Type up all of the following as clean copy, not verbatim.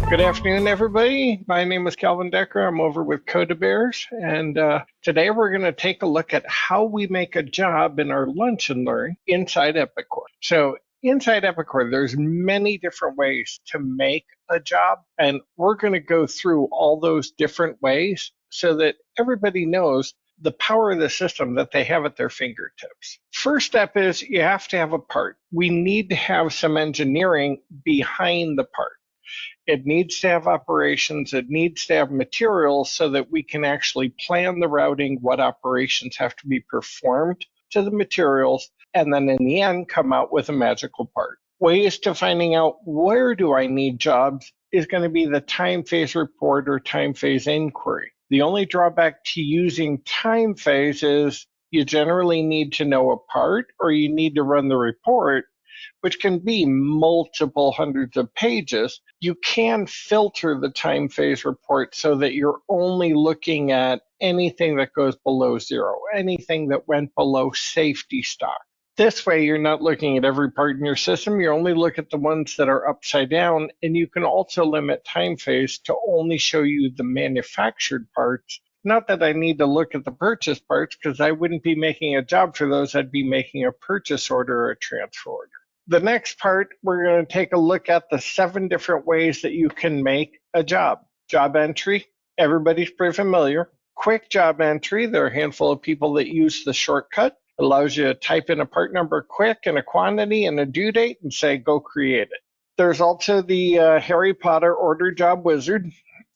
Good afternoon, everybody. My name is Calvin Decker. I'm over with Coda Bears, and today we're going to take a look at how we make a job in our lunch and learn inside Epicor. So inside Epicor, there's many different ways to make a job, and we're going to go through all those different ways so that everybody knows the power of the system that they have at their fingertips. First step is you have to have a part. We need to have some engineering behind the part. It needs to have operations, it needs to have materials so that we can actually plan the routing, what operations have to be performed to the materials, and then in the end come out with a magical part. Ways to finding out where do I need jobs is going to be the time phase report or time phase inquiry. The only drawback to using time phase is you generally need to know a part or you need to run the report, which can be multiple hundreds of pages. You can filter the time phase report so that you're only looking at anything that goes below zero, anything that went below safety stock. This way, you're not looking at every part in your system. You only look at the ones that are upside down, and you can also limit time phase to only show you the manufactured parts. Not that I need to look at the purchase parts, because I wouldn't be making a job for those. I'd be making a purchase order or a transfer order. The next part, we're going to take a look at the 7 different ways that you can make a job. Job entry, everybody's pretty familiar. Quick job entry, there are a handful of people that use the shortcut. It allows you to type in a part number quick and a quantity and a due date and say, go create it. There's also the Harry Potter order job wizard.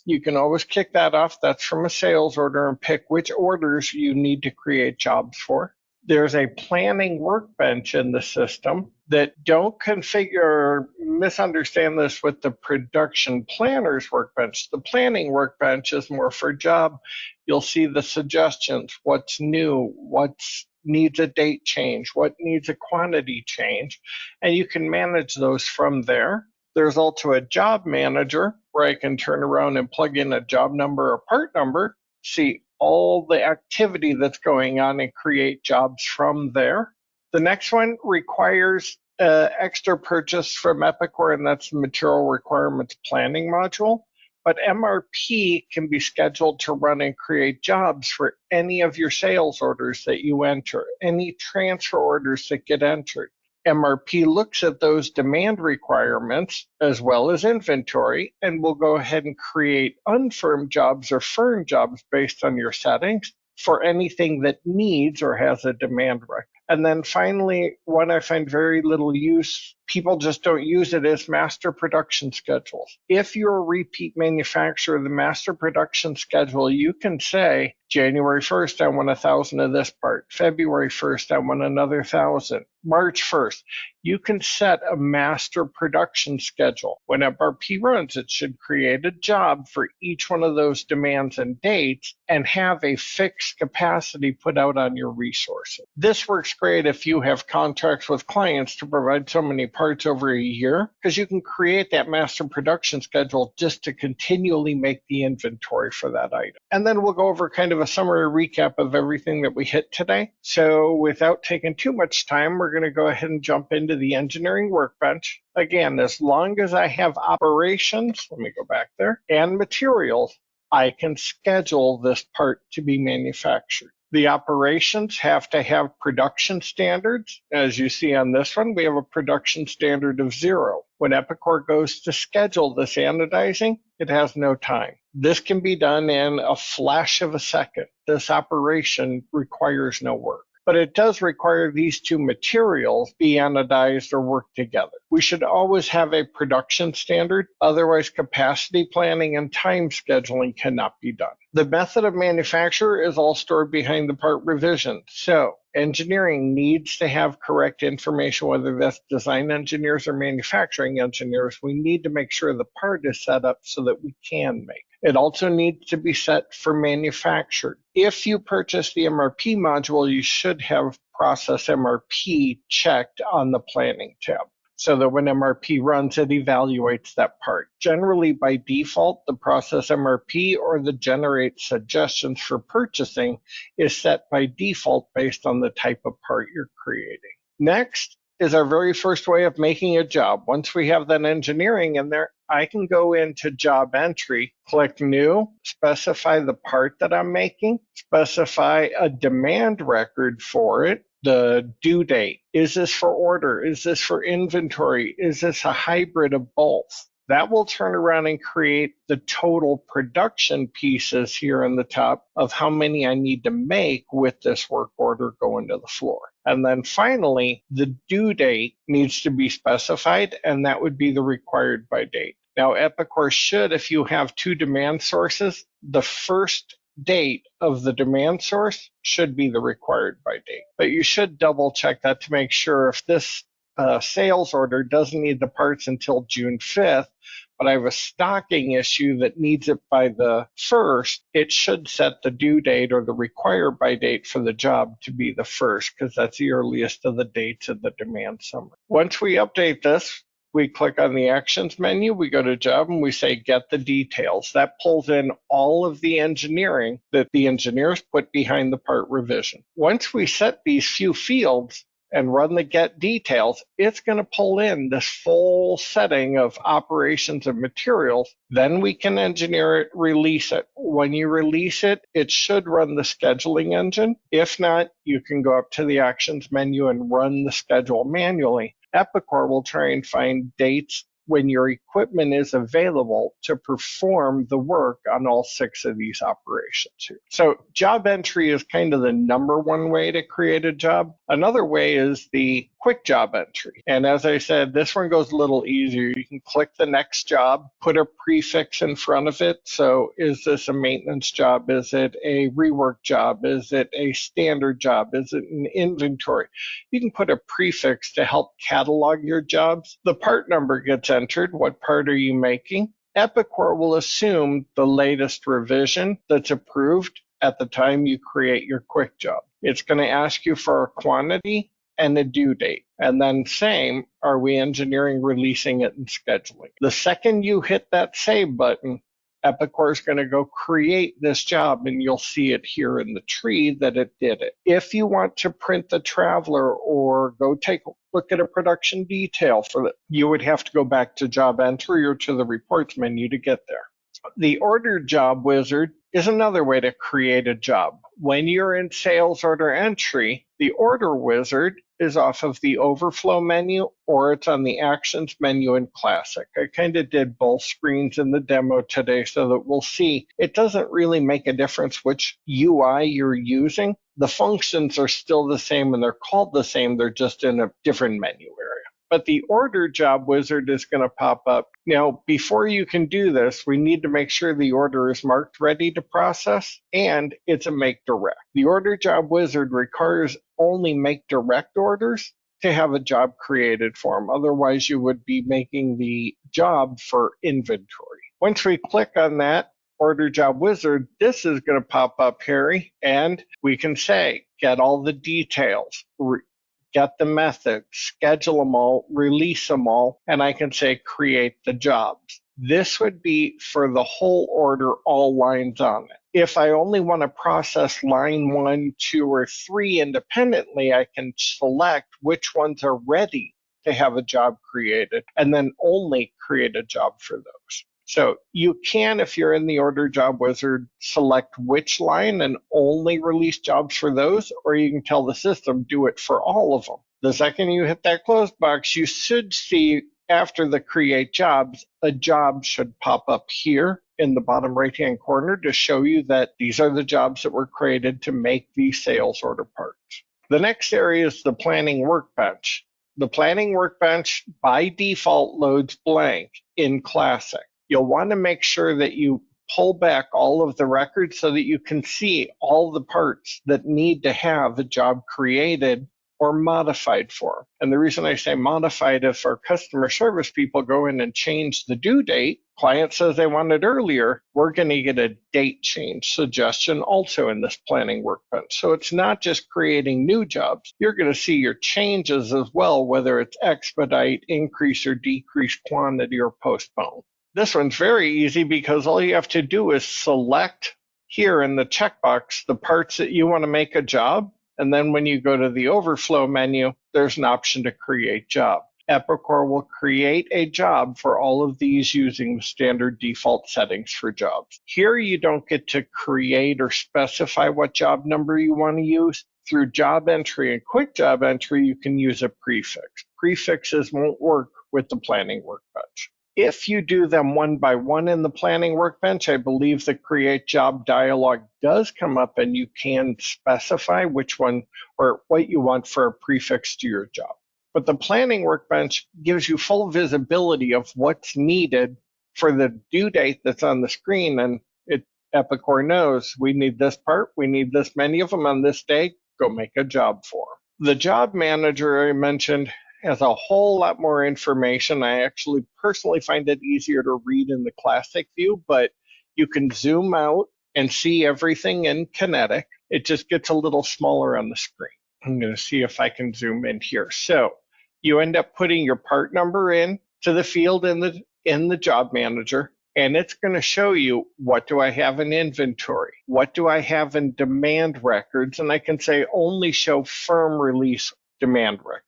You can always kick that off. That's from a sales order and pick which orders you need to create jobs for. There's a planning workbench in the system that don't configure, misunderstand this with the production planners workbench. The planning workbench is more for job. You'll see the suggestions, what's new, what needs a date change, what needs a quantity change, and you can manage those from there. There's also a job manager where I can turn around and plug in a job number or part number, see all the activity that's going on and create jobs from there. The next one requires extra purchase from Epicor, and that's the Material Requirements Planning module. But MRP can be scheduled to run and create jobs for any of your sales orders that you enter, any transfer orders that get entered. MRP looks at those demand requirements as well as inventory, and will go ahead and create unfirm jobs or firm jobs based on your settings for anything that needs or has a demand record. And then finally, one I find very little use, people just don't use it, is master production schedules. If you're a repeat manufacturer, the master production schedule, you can say, January 1st, I want 1,000 of this part. February 1st, I want another 1,000. March 1st, you can set a master production schedule. When MRP runs, it should create a job for each one of those demands and dates and have a fixed capacity put out on your resources. This works great if you have contracts with clients to provide so many parts over a year, because you can create that master production schedule just to continually make the inventory for that item. And then we'll go over kind of a summary recap of everything that we hit today. So without taking too much time, we're going to go ahead and jump into the engineering workbench. Again, as long as I have operations, let me go back there, and materials, I can schedule this part to be manufactured. The operations have to have production standards. As you see on this one, we have a production standard of 0. When Epicor goes to schedule this anodizing, it has no time. This can be done in a flash of a second. This operation requires no work. But it does require these 2 materials be anodized or work together. We should always have a production standard, otherwise capacity planning and time scheduling cannot be done. The method of manufacture is all stored behind the part revision. So engineering needs to have correct information, whether that's design engineers or manufacturing engineers. We need to make sure the part is set up so that we can make it. It also needs to be set for manufactured. If you purchase the MRP module, you should have process MRP checked on the planning tab, so that when MRP runs, it evaluates that part. Generally, by default, the process MRP or the generate suggestions for purchasing is set by default based on the type of part you're creating. Next is our very first way of making a job. Once we have that engineering in there, I can go into job entry, click new, specify the part that I'm making, specify a demand record for it, the due date. Is this for order? Is this for inventory? Is this a hybrid of both? That will turn around and create the total production pieces here on the top of how many I need to make with this work order going to the floor. And then finally, the due date needs to be specified, and that would be the required by date. Now, Epicor should, if you have two demand sources, the first date of the demand source should be the required by date. But you should double check that to make sure if this sales order doesn't need the parts until June 5th, but I have a stocking issue that needs it by the 1st, it should set the due date or the required by date for the job to be the 1st, because that's the earliest of the dates of the demand summary. Once we update this, we click on the actions menu, we go to job, and we say get the details. That pulls in all of the engineering that the engineers put behind the part revision. Once we set these few fields and run the get details, it's going to pull in this full setting of operations and materials. Then we can engineer it, release it. When you release it, it should run the scheduling engine. If not, you can go up to the actions menu and run the schedule manually. Epicor will try and find dates when your equipment is available to perform the work on all 6 of these operations here. So job entry is kind of the number one way to create a job. Another way is the quick job entry. And as I said, this one goes a little easier. You can click the next job, put a prefix in front of it. So is this a maintenance job? Is it a rework job? Is it a standard job? Is it an inventory? You can put a prefix to help catalog your jobs. The part number gets entered. What part are you making? Epicor will assume the latest revision that's approved at the time you create your quick job. It's going to ask you for a quantity and a due date. And then same, are we engineering, releasing it, and scheduling? The second you hit that save button, Epicor is going to go create this job, and you'll see it here in the tree that it did it. If you want to print the traveler or go take a look at a production detail for it, you would have to go back to job entry or to the reports menu to get there. The order job wizard is another way to create a job. When you're in sales order entry, the order wizard is off of the overflow menu, or it's on the actions menu in classic. I kind of did both screens in the demo today so that we'll see it doesn't really make a difference which UI you're using. The functions are still the same and they're called the same, they're just in a different menu area. But the order job wizard is going to pop up. Now, before you can do this, we need to make sure the order is marked ready to process and it's a make direct. The order job wizard requires only make direct orders to have a job created for them. Otherwise, you would be making the job for inventory. Once we click on that order job wizard, this is going to pop up, Harry, and we can say, get all the details, get the methods, schedule them all, release them all, and I can say create the jobs. This would be for the whole order, all lines on it. If I only want to process line 1, 2, or 3 independently, I can select which ones are ready to have a job created and then only create a job for those. So you can, if you're in the order job wizard, select which line and only release jobs for those, or you can tell the system, do it for all of them. The second you hit that close box, you should see after the create jobs, a job should pop up here in the bottom right-hand corner to show you that these are the jobs that were created to make these sales order parts. The next area is the Planning Workbench. The Planning Workbench by default loads blank in Classic. You'll want to make sure that you pull back all of the records so that you can see all the parts that need to have a job created or modified for. And the reason I say modified, if our customer service people go in and change the due date, client says they want it earlier, we're going to get a date change suggestion also in this Planning Workbench. So it's not just creating new jobs. You're going to see your changes as well, whether it's expedite, increase or decrease quantity, or postpone. This one's very easy because all you have to do is select here in the checkbox the parts that you want to make a job. And then when you go to the overflow menu, there's an option to create job. Epicor will create a job for all of these using the standard default settings for jobs. Here you don't get to create or specify what job number you want to use. Through job entry and quick job entry, you can use a prefix. Prefixes won't work with the Planning Workbench. If you do them one by one in the Planning Workbench, I believe the Create Job dialog does come up and you can specify which one or what you want for a prefix to your job. But the Planning Workbench gives you full visibility of what's needed for the due date that's on the screen, and Epicor knows we need this part, we need this many of them on this day, go make a job for them. The Job Manager I mentioned has a whole lot more information. I actually personally find it easier to read in the classic view, but you can zoom out and see everything in Kinetic. It just gets a little smaller on the screen. I'm going to see if I can zoom in here. So you end up putting your part number in to the field in the Job Manager, and it's going to show you what do I have in inventory, what do I have in demand records, and I can say only show firm release demand records.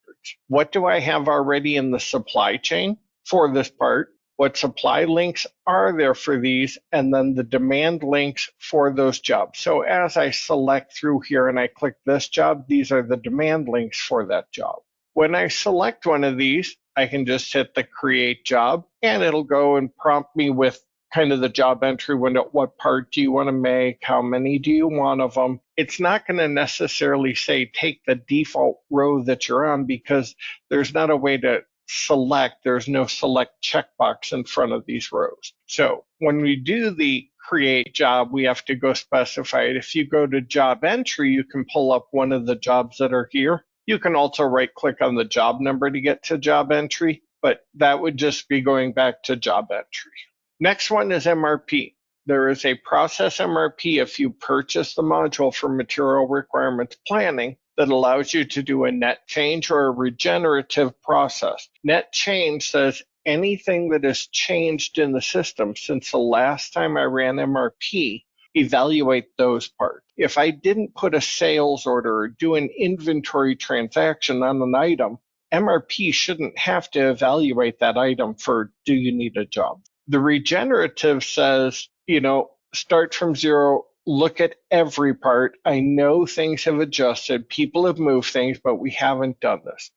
What do I have already in the supply chain for this part? What supply links are there for these? And then the demand links for those jobs. So as I select through here and I click this job, these are the demand links for that job. When I select one of these, I can just hit the Create Job, and it'll go and prompt me with kind of the job entry window. What part do you want to make? How many do you want of them? It's not going to necessarily say take the default row that you're on, because there's not a way to select. There's no select checkbox in front of these rows. So when we do the Create Job, we have to go specify it. If you go to Job Entry, you can pull up one of the jobs that are here. You can also right click on the job number to get to Job Entry, but that would just be going back to Job Entry. Next one is MRP. There is a process MRP if you purchase the module for material requirements planning that allows you to do a net change or a regenerative process. Net change says anything that has changed in the system since the last time I ran MRP, evaluate those parts. If I didn't put a sales order or do an inventory transaction on an item, MRP shouldn't have to evaluate that item for do you need a job. The regenerative says, start from zero, look at every part. I know things have adjusted, people have moved things, but we haven't done this.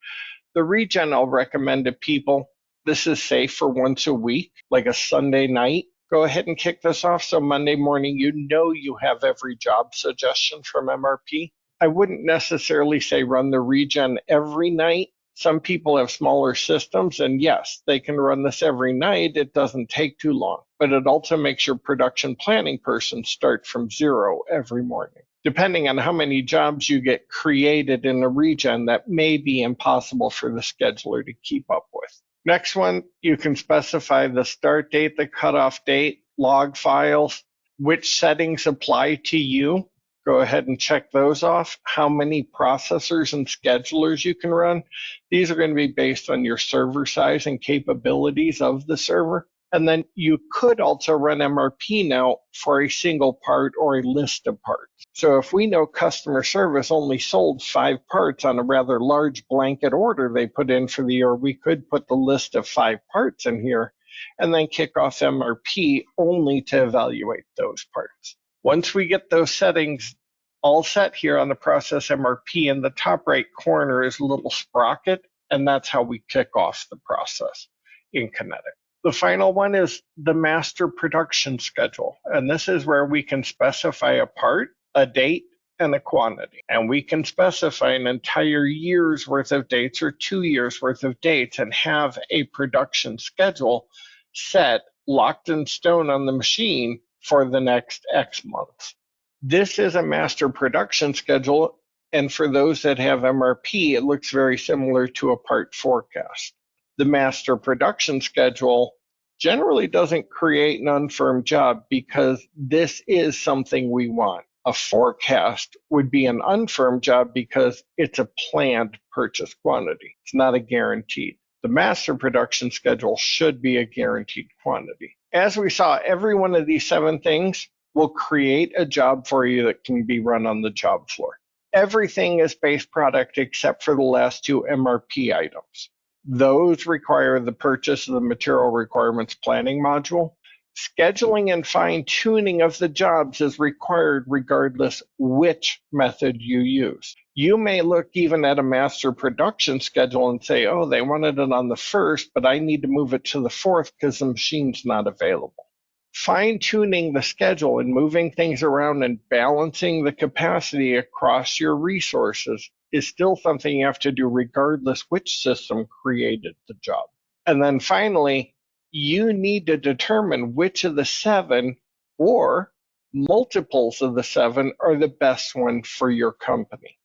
The regen I'll recommend to people, this is safe for once a week, like a Sunday night. Go ahead and kick this off. So Monday morning, you have every job suggestion from MRP. I wouldn't necessarily say run the regen every night. Some people have smaller systems, and yes, they can run this every night. It doesn't take too long, but it also makes your production planning person start from zero every morning. Depending on how many jobs you get created in a regen, that may be impossible for the scheduler to keep up with. Next one, you can specify the start date, the cutoff date, log files, which settings apply to you. Go ahead and check those off. How many processors and schedulers you can run. These are going to be based on your server size and capabilities of the server. And then you could also run MRP now for a single part or a list of parts. So if we know customer service only sold 5 parts on a rather large blanket order they put in for the year, we could put the list of 5 parts in here and then kick off MRP only to evaluate those parts. Once we get those settings all set here on the process MRP, in the top right corner is a little sprocket, and that's how we kick off the process in Kinetic. The final one is the master production schedule, and this is where we can specify a part, a date, and a quantity. And we can specify an entire year's worth of dates or 2 years worth of dates and have a production schedule set, locked in stone on the machine for the next X months. This is a master production schedule, and for those that have MRP, it looks very similar to a part forecast. The master production schedule generally doesn't create an unfirm job because this is something we want. A forecast would be an unfirm job because it's a planned purchase quantity. It's not a guaranteed. The master production schedule should be a guaranteed quantity. As we saw, every one of these 7 things will create a job for you that can be run on the job floor. Everything is base product except for the last 2 MRP items. Those require the purchase of the material requirements planning module. Scheduling and fine-tuning of the jobs is required regardless which method you use. You may look even at a master production schedule and say, oh, they wanted it on the 1st, but I need to move it to the 4th because the machine's not available. Fine-tuning the schedule and moving things around and balancing the capacity across your resources is still something you have to do regardless which system created the job. And then finally, you need to determine which of the 7 or multiples of the 7 are the best one for your company.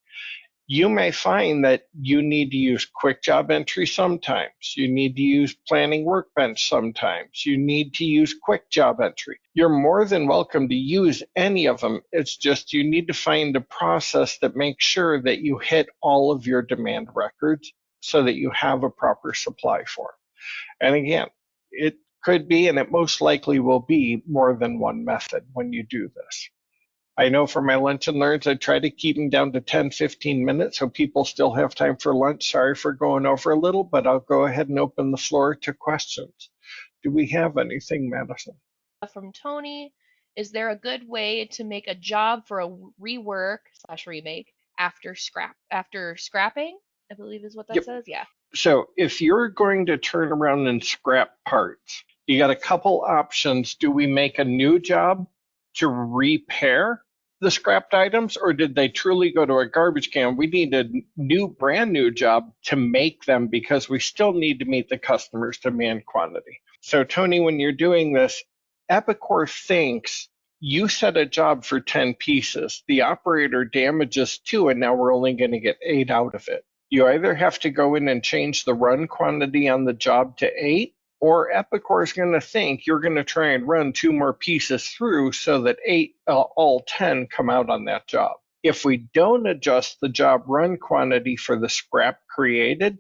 You may find that you need to use quick job entry sometimes. You need to use Planning Workbench sometimes. You need to use quick job entry. You're more than welcome to use any of them. It's just you need to find a process that makes sure that you hit all of your demand records so that you have a proper supply for them. And again, it could be, and it most likely will be, more than one method when you do this. I know for my lunch and learns, I try to keep them down to 10, 15 minutes so people still have time for lunch. Sorry for going over a little, but I'll go ahead and open the floor to questions. Do we have anything, Madison? From Tony, is there a good way to make a job for a rework/remake after scrapping? I believe is what that Yep. says. Yeah. So if you're going to turn around and scrap parts, you got a couple options. Do we make a new job to repair the scrapped items, or did they truly go to a garbage can? We need a brand new job to make them because we still need to meet the customer's demand quantity. So Tony, when you're doing this, Epicor thinks you set a job for 10 pieces. The operator damages 2, and now we're only going to get 8 out of it. You either have to go in and change the run quantity on the job to 8, or Epicor is going to think you're going to try and run 2 more pieces through so that 8, all 10 come out on that job. If we don't adjust the job run quantity for the scrap created,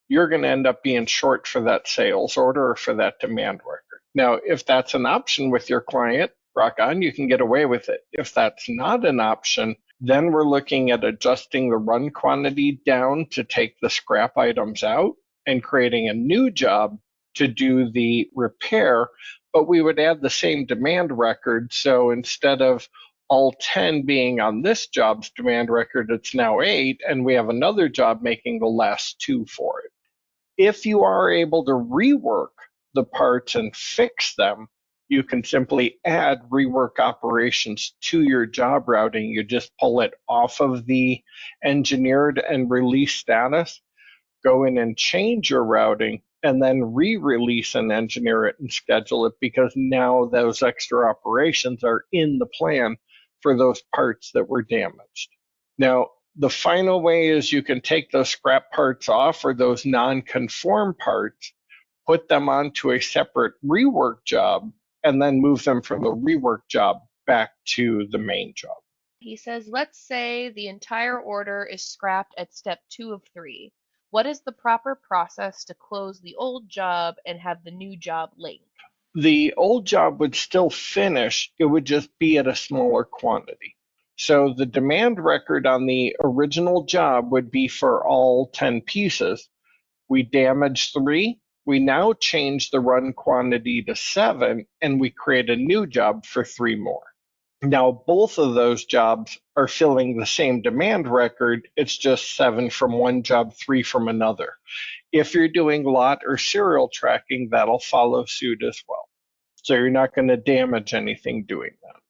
you're going to end up being short for that sales order or for that demand record. Now, if that's an option with your client, rock on, you can get away with it. If that's not an option, then we're looking at adjusting the run quantity down to take the scrap items out and creating a new job to do the repair, but we would add the same demand record. So instead of all 10 being on this job's demand record, it's now 8, and we have another job making the last 2 for it. If you are able to rework the parts and fix them, you can simply add rework operations to your job routing. You just pull it off of the engineered and release status, go in and change your routing, and then re-release and engineer it and schedule it, because now those extra operations are in the plan for those parts that were damaged. Now, the final way is you can take those scrap parts off, or those non-conform parts, put them onto a separate rework job, and then move them from the rework job back to the main job. He says, let's say the entire order is scrapped at step 2 of 3. What is the proper process to close the old job and have the new job linked? The old job would still finish, it would just be at a smaller quantity. So the demand record on the original job would be for all 10 pieces. We damaged 3, we now change the run quantity to 7, and we create a new job for 3 more. Now, both of those jobs are filling the same demand record. It's just 7 from one job, 3 from another. If you're doing lot or serial tracking, that'll follow suit as well. So you're not going to damage anything doing that.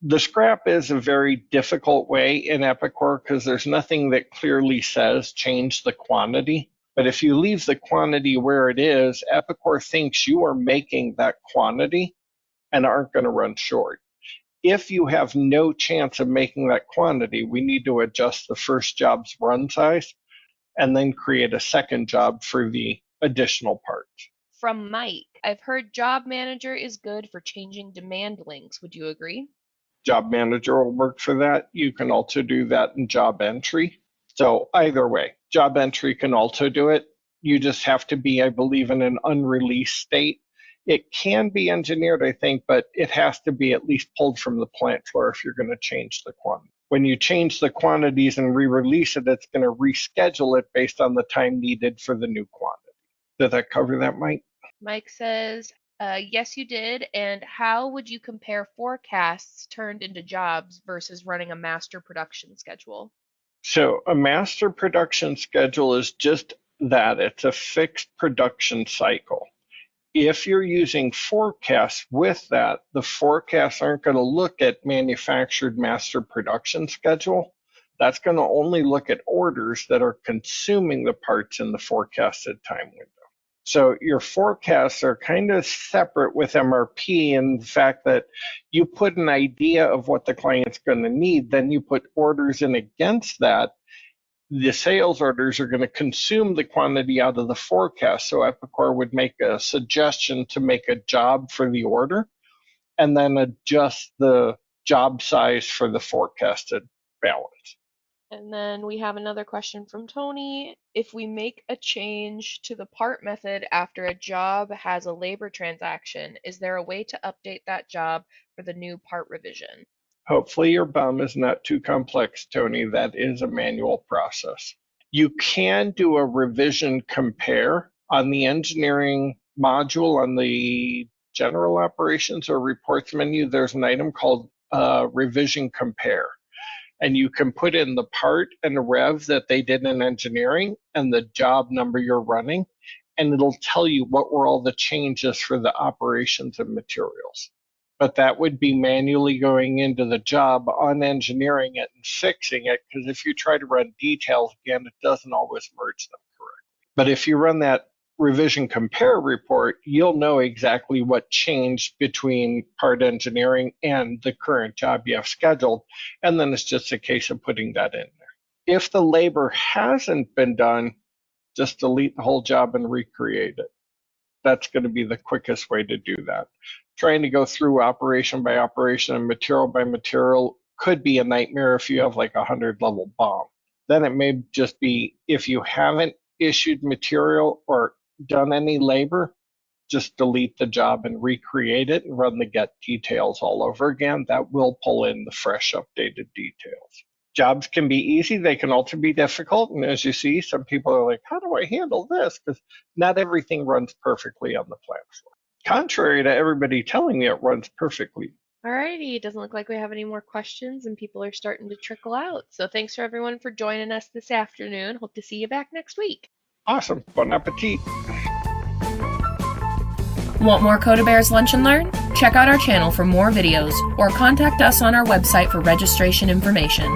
The scrap is a very difficult way in Epicor because there's nothing that clearly says change the quantity. But if you leave the quantity where it is, Epicor thinks you are making that quantity and aren't going to run short. If you have no chance of making that quantity, we need to adjust the first job's run size and then create a second job for the additional parts. From Mike, I've heard Job Manager is good for changing demand links. Would you agree? Job Manager will work for that. You can also do that in Job Entry. So either way, Job Entry can also do it. You just have to be, I believe, in an unreleased state. It can be engineered, I think, but it has to be at least pulled from the plant floor if you're going to change the quantity. When you change the quantities and re-release it, it's going to reschedule it based on the time needed for the new quantity. Did that cover that, Mike? Mike says, yes, you did. And how would you compare forecasts turned into jobs versus running a master production schedule? So a master production schedule is just that. It's a fixed production cycle. If you're using forecasts with that, the forecasts aren't going to look at manufactured master production schedule. That's going to only look at orders that are consuming the parts in the forecasted time window. So your forecasts are kind of separate with MRP in the fact that you put an idea of what the client's going to need, then you put orders in against that. The sales orders are going to consume the quantity out of the forecast. So Epicor would make a suggestion to make a job for the order and then adjust the job size for the forecasted balance. And then we have another question from Tony. If we make a change to the part method after a job has a labor transaction, is there a way to update that job for the new part revision? Hopefully your BOM is not too complex, Tony. That is a manual process. You can do a revision compare on the engineering module on the general operations or reports menu. There's an item called revision compare. And you can put in the part and the rev that they did in engineering and the job number you're running, and it'll tell you what were all the changes for the operations and materials. But that would be manually going into the job, unengineering it and fixing it, because if you try to run details again, it doesn't always merge them correctly. But if you run that revision compare report, you'll know exactly what changed between part engineering and the current job you have scheduled. And then it's just a case of putting that in there. If the labor hasn't been done, just delete the whole job and recreate it. That's going to be the quickest way to do that. Trying to go through operation by operation and material by material could be a nightmare if you have like a 100-level BOM. Then it may just be if you haven't issued material or done any labor, just delete the job and recreate it and run the get details all over again. That will pull in the fresh updated details. Jobs can be easy. They can also be difficult. And as you see, some people are like, how do I handle this? Because not everything runs perfectly on the plant floor. Contrary to everybody telling me it runs perfectly. Alrighty, it doesn't look like we have any more questions and people are starting to trickle out. So thanks for everyone for joining us this afternoon. Hope to see you back next week. Awesome. Bon appetit. Want more Coda Bears Lunch and Learn? Check out our channel for more videos or contact us on our website for registration information.